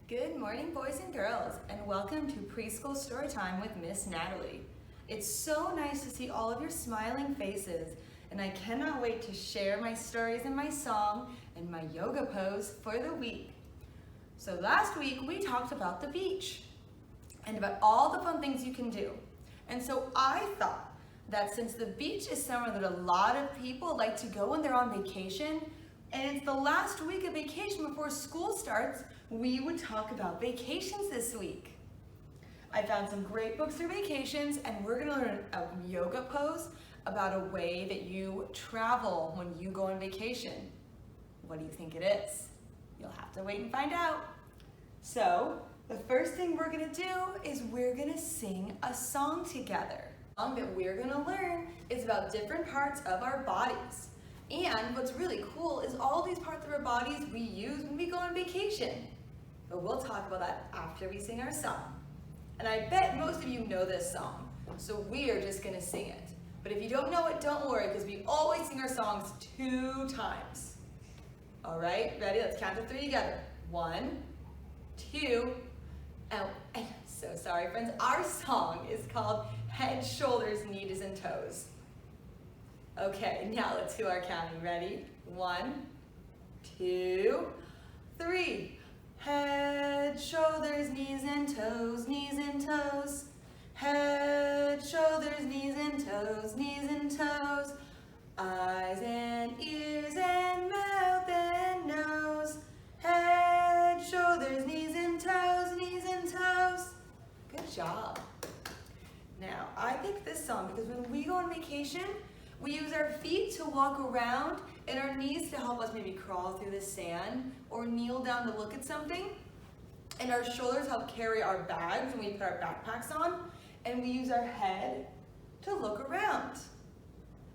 Good morning, boys and girls, and welcome to Preschool Storytime with Miss Natalie. It's so nice to see all of your smiling faces, and I cannot wait to share my stories and my song and my yoga pose for the week. So last week we talked about the beach and about all the fun things you can do. And so I thought that since the beach is somewhere that a lot of people like to go when they're on vacation, and it's the last week of vacation before school starts, we would talk about vacations this week. I found some great books for vacations, and we're gonna learn a yoga pose about a way that you travel when you go on vacation. What do you think it is? You'll have to wait and find out. So, the first thing we're gonna do is we're gonna sing a song together. The song that we're gonna learn is about different parts of our bodies. And what's really cool is all these parts of our bodies we use when we go on vacation. But we'll talk about that after we sing our song. And I bet most of you know this song, so we are just gonna sing it. But if you don't know it, don't worry, because we always sing our songs 2 times. All right, ready? Let's count to 3 together. 1, 2, and so sorry, friends. Our song is called Head, Shoulders, Knees, and Toes. Okay, now let's do our counting. Ready? 1, 2, 3. Head, shoulders, knees and toes, knees and toes. Head, shoulders, knees and toes, knees and toes. Eyes and ears and mouth and nose. Head, shoulders, knees and toes, knees and toes. Good job. Now, I picked this song because when we go on vacation, we use our feet to walk around and our knees to help us maybe crawl through the sand or kneel down to look at something. And our shoulders help carry our bags when we put our backpacks on. And we use our head to look around.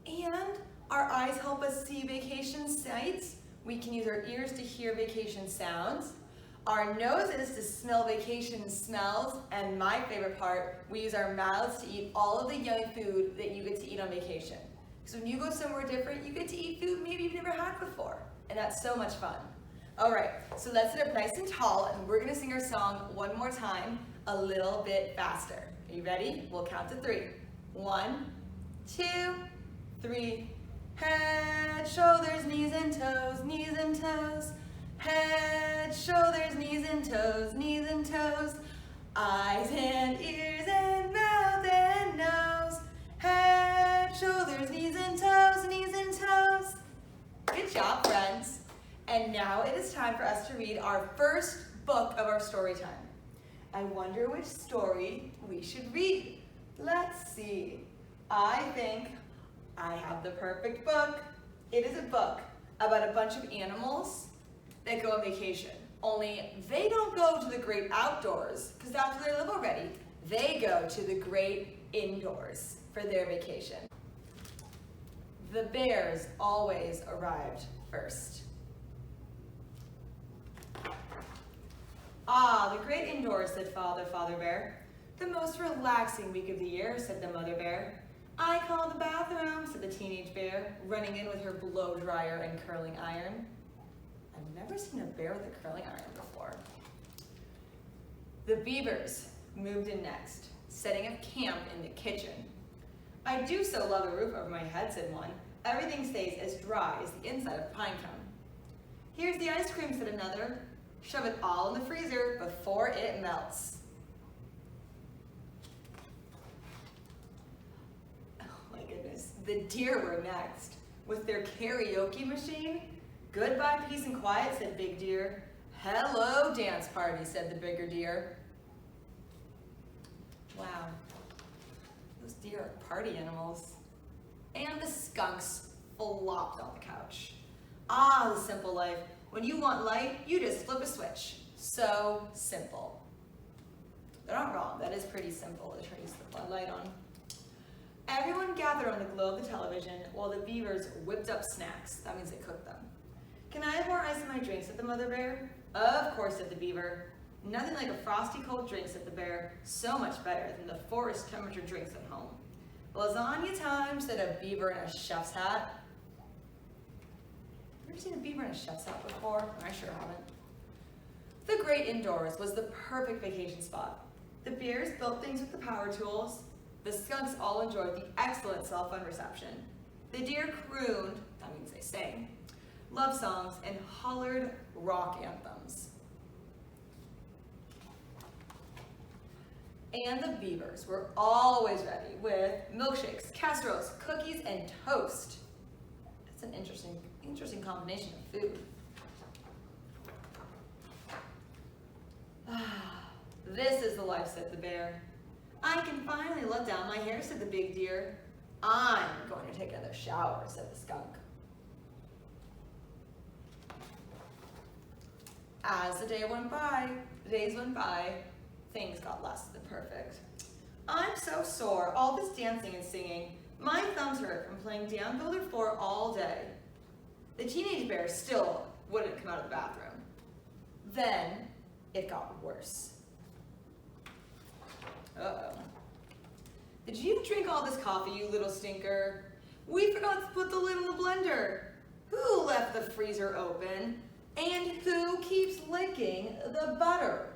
And our eyes help us see vacation sights. We can use our ears to hear vacation sounds. Our noses to smell vacation smells. And my favorite part, we use our mouths to eat all of the yummy food that you get to eat on vacation. So when you go somewhere different, you get to eat food maybe you've never had before. And that's so much fun. All right, so let's sit up nice and tall, and we're gonna sing our song one more time, a little bit faster. Are you ready? We'll count to 3. 1, 2, 3. Head, shoulders, knees and toes, knees and toes. Head, shoulders, knees and toes, knees and toes. Eyes and ears and mouth and nose. Head, shoulders, knees and toes, knees and toes. Good job, friends. And now it is time for us to read our first book of our story time. I wonder which story we should read. Let's see. I think I have the perfect book. It is a book about a bunch of animals that go on vacation. Only they don't go to the great outdoors, because that's where they live already. They go to the great indoors for their vacation. The bears always arrived first. Ah, the great indoors, said Father Bear. The most relaxing week of the year, said the Mother Bear. I call the bathroom, said the teenage bear, running in with her blow dryer and curling iron. I've never seen a bear with a curling iron before. The beavers moved in next, setting up camp in the kitchen. I do so love a roof over my head, said one. Everything stays as dry as the inside of a pine cone. Here's the ice cream, said another. Shove it all in the freezer before it melts. Oh my goodness, the deer were next. With their karaoke machine, goodbye peace and quiet, said Big Deer. Hello dance party, said the bigger deer. Wow, those deer are party animals. And the skunks flopped on the couch. Ah, the simple life. When you want light, you just flip a switch. So simple. They're not wrong. That is pretty simple to try to slip a light on. Everyone gathered on the glow of the television while the beavers whipped up snacks. That means they cooked them. Can I have more ice in my drink, said the Mother Bear. Of course, said the beaver. Nothing like a frosty cold drink, said the bear. So much better than the forest temperature drinks at home. Lasagna time, said a beaver in a chef's hat. You ever seen a beaver in a chef's hat before? I sure haven't. The great indoors was the perfect vacation spot. The bears built things with the power tools. The skunks all enjoyed the excellent cell phone reception. The deer crooned, that means they sang, love songs and hollered rock anthems. And the beavers were always ready with milkshakes, casseroles, cookies, and toast. That's an interesting combination of food. This is the life, said the bear. I can finally let down my hair, said the big deer. I'm going to take another shower, said the skunk. As the days went by, things got less than perfect. I'm so sore, all this dancing and singing. My thumbs hurt from playing Down Builder 4 all day. The teenage bear still wouldn't come out of the bathroom. Then it got worse. Uh-oh. Did you drink all this coffee, you little stinker? We forgot to put the lid in the blender. Who left the freezer open? And who keeps licking the butter?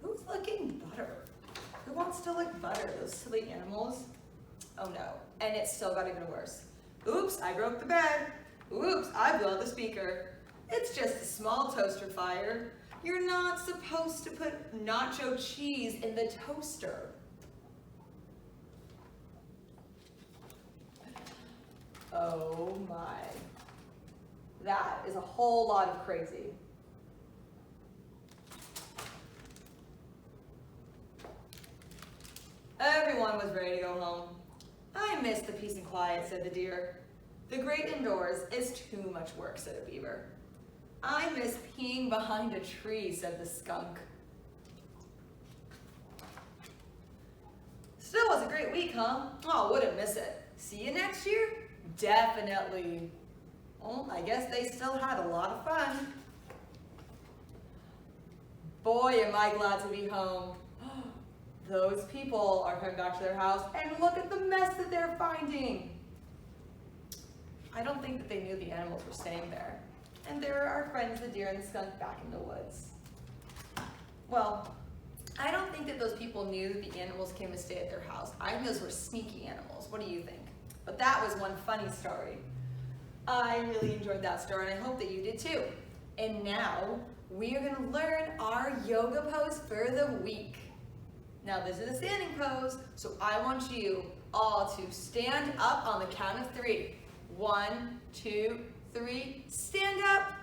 Who's licking butter? Who wants to lick butter, those silly animals? Oh no, and it still got even worse. Oops, I broke the bed. Oops, I blew out the speaker. It's just a small toaster fire. You're not supposed to put nacho cheese in the toaster. Oh my. That is a whole lot of crazy. Everyone was ready to go home. I miss the peace and quiet, said the deer. The great indoors is too much work, said a beaver. I miss peeing behind a tree, said the skunk. Still was a great week, huh? Oh, wouldn't miss it. See you next year? Definitely. Well, I guess they still had a lot of fun. Boy, am I glad to be home. Those people are coming back to their house, and look at the mess that they're finding. I don't think that they knew the animals were staying there. And there are our friends, the deer and the skunk, back in the woods. Well, I don't think that those people knew that the animals came to stay at their house. I think those were sneaky animals. What do you think? But that was one funny story. I really enjoyed that story, and I hope that you did too. And now, we are gonna learn our yoga pose for the week. Now, this is a standing pose, so I want you all to stand up on the count of 3. 1, 2, 3, stand up.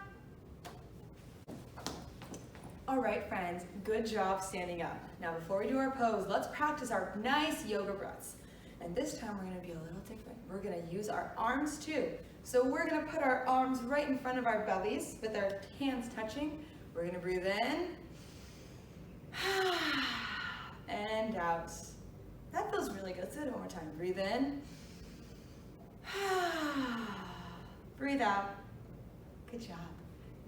All right, friends, good job standing up. Now, before we do our pose, let's practice our nice yoga breaths. And this time, we're gonna be a little different. We're gonna use our arms too. So we're gonna put our arms right in front of our bellies with our hands touching. We're gonna breathe in and out. That feels really good. Let's do it one more time. Breathe in. Breathe out. Good job.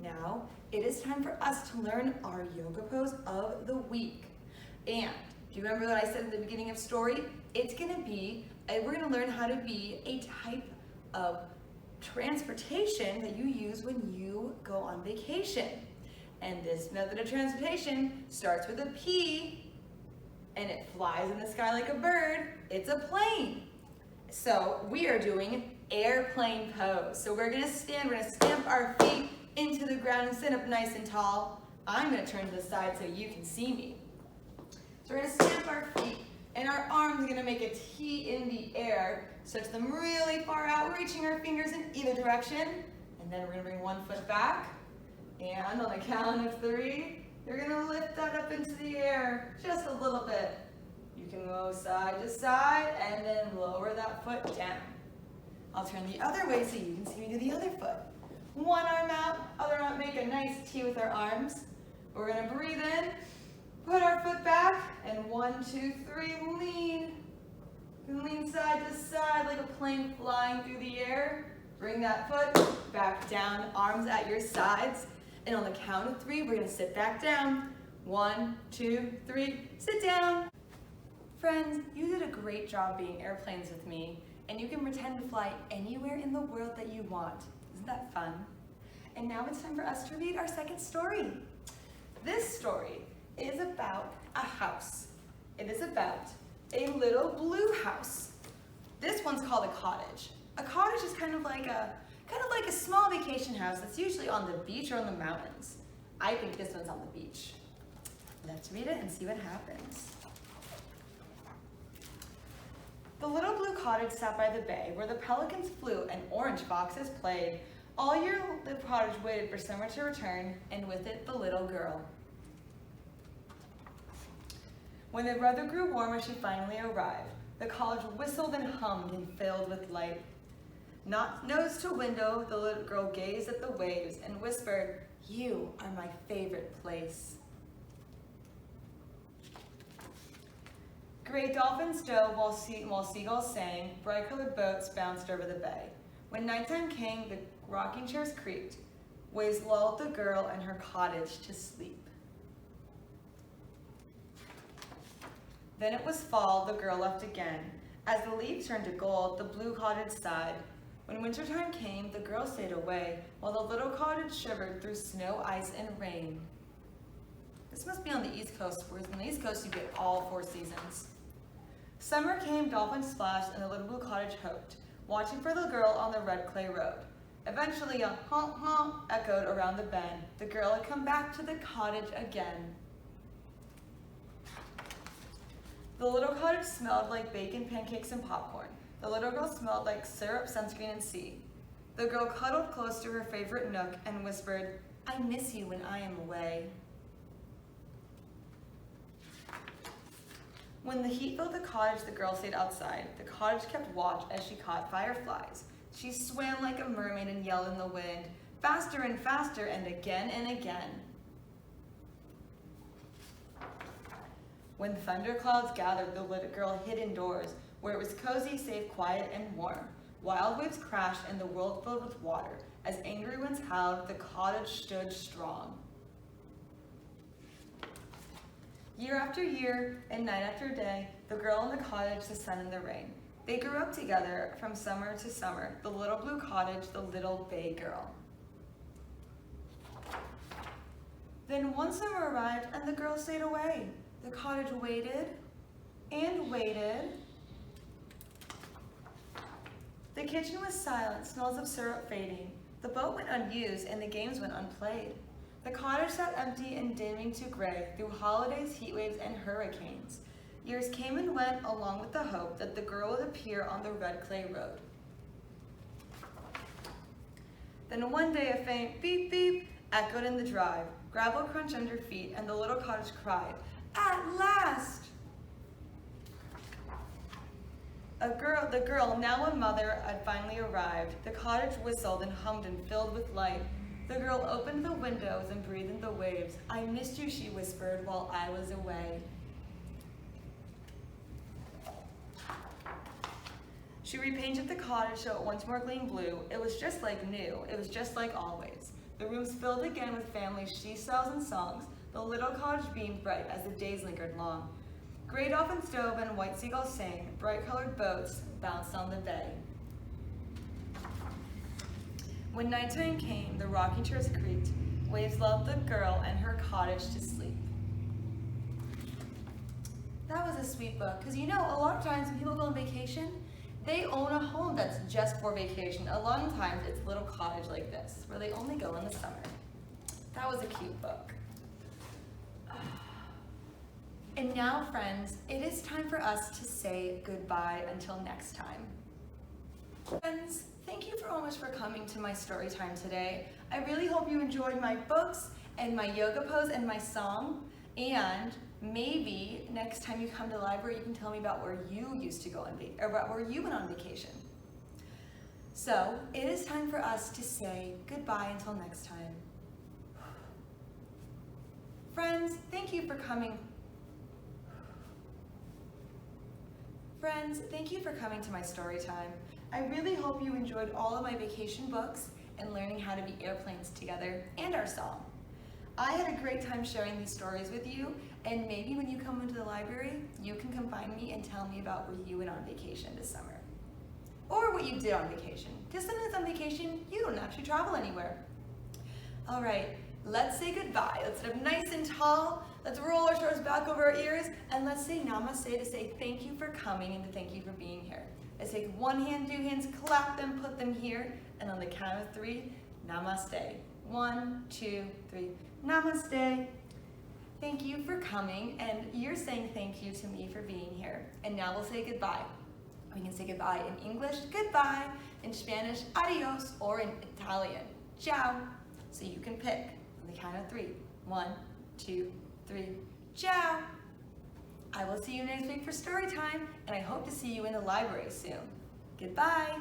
Now, it is time for us to learn our yoga pose of the week. And do you remember what I said in the beginning of story? It's gonna be, we're gonna learn how to be a type of transportation that you use when you go on vacation. And this method of transportation starts with a P, and it flies in the sky like a bird. It's a plane. So we are doing airplane pose. So we're gonna stand, we're gonna stamp our feet into the ground and sit up nice and tall. I'm gonna turn to the side so you can see me. So we're gonna stamp our feet, and our arms are gonna make a T in the air, stretch them really far out, reaching our fingers in either direction. And then we're gonna bring one foot back, and on the count of 3, you're gonna lift that up into the air just a little bit. You can go side to side and then lower that foot down. I'll turn the other way so you can see me do the other foot. One arm out, other arm, make a nice T with our arms. We're gonna breathe in, put our foot back, and 1, 2, 3, lean. You can lean side to side like a plane flying through the air. Bring that foot back down, arms at your sides. And on the count of 3, we're gonna sit back down. 1, 2, 3, sit down. Friends, you did a great job being airplanes with me, and you can pretend to fly anywhere in the world that you want. Isn't that fun? And now it's time for us to read our second story. This story is about a house. It is about a little blue house. This one's called a cottage. A cottage is kind of like a small vacation house that's usually on the beach or on the mountains. I think this one's on the beach. Let's read it and see what happens. The little blue cottage sat by the bay, where the pelicans flew and orange foxes played. All year the cottage waited for summer to return, and with it the little girl. When the weather grew warmer, she finally arrived. The cottage whistled and hummed and filled with light. Nose to window, the little girl gazed at the waves and whispered, "You are my favorite place." Gray dolphins dove while seagulls sang. Bright-colored boats bounced over the bay. When nighttime came, the rocking chairs creaked. Waves lulled the girl and her cottage to sleep. Then it was fall, the girl left again. As the leaves turned to gold, the blue cottage sighed. When wintertime came, the girl stayed away, while the little cottage shivered through snow, ice, and rain. This must be on the East Coast, whereas on the East Coast you get all 4 seasons. Summer came, dolphins splashed, and the little blue cottage hoped, watching for the girl on the red clay road. Eventually a honk honk echoed around the bend. The girl had come back to the cottage again. The little cottage smelled like bacon, pancakes, and popcorn. The little girl smelled like syrup, sunscreen, and sea. The girl cuddled close to her favorite nook and whispered, "I miss you when I am away." When the heat filled the cottage, the girl stayed outside. The cottage kept watch as she caught fireflies. She swam like a mermaid and yelled in the wind, faster and faster, and again and again. When thunderclouds gathered, the little girl hid indoors, where it was cozy, safe, quiet, and warm. Wild waves crashed and the world filled with water. As angry winds howled, the cottage stood strong. Year after year and night after day, the girl in the cottage, the sun and the rain. They grew up together from summer to summer, the little blue cottage, the little bay girl. Then one summer arrived and the girl stayed away. The cottage waited and waited. The kitchen was silent, smells of syrup fading. The boat went unused and the games went unplayed. The cottage sat empty and dimming to gray through holidays, heat waves, and hurricanes. Years came and went along with the hope that the girl would appear on the red clay road. Then one day a faint beep beep echoed in the drive. Gravel crunched under feet and the little cottage cried, "At last!" The girl, now a mother, had finally arrived. The cottage whistled and hummed and filled with light. The girl opened the windows and breathed in the waves. "I missed you," she whispered, "while I was away." She repainted the cottage so it once more gleamed blue. It was just like new. It was just like always. The rooms filled again with families, seesaws, and songs. The little cottage beamed bright as the days lingered long. Gray dolphins dove and white seagulls sang. Bright-colored boats bounced on the bay. When nighttime came, the rocking chairs creaked. Waves lulled the girl and her cottage to sleep. That was a sweet book, because you know, a lot of times when people go on vacation, they own a home that's just for vacation. A lot of times it's a little cottage like this, where they only go in the summer. That was a cute book. And now, friends, it is time for us to say goodbye until next time. Friends, thank you so much for coming to my story time today. I really hope you enjoyed my books and my yoga pose and my song. And maybe next time you come to the library, you can tell me about where you used to go on vacation, or about where you went on vacation. So it is time for us to say goodbye until next time. Friends, thank you for coming. Friends, thank you for coming to my story time. I really hope you enjoyed all of my vacation books and learning how to be airplanes together and our song. I had a great time sharing these stories with you, and maybe when you come into the library, you can come find me and tell me about where you went on vacation this summer. Or what you did on vacation. Because sometimes on vacation, you don't actually travel anywhere. All right, let's say goodbye. Let's sit up nice and tall. Let's roll our shoulders back over our ears, and let's say namaste to say thank you for coming and to thank you for being here. Let's take one hand, two hands, clap them, put them here, and on the count of 3, namaste. 1, 2, 3, namaste. Thank you for coming, and you're saying thank you to me for being here. And now we'll say goodbye. We can say goodbye in English, goodbye, in Spanish, adios, or in Italian, ciao. So you can pick on the count of 3. 1, 2, 3, ciao. I will see you next week for story time, and I hope to see you in the library soon. Goodbye.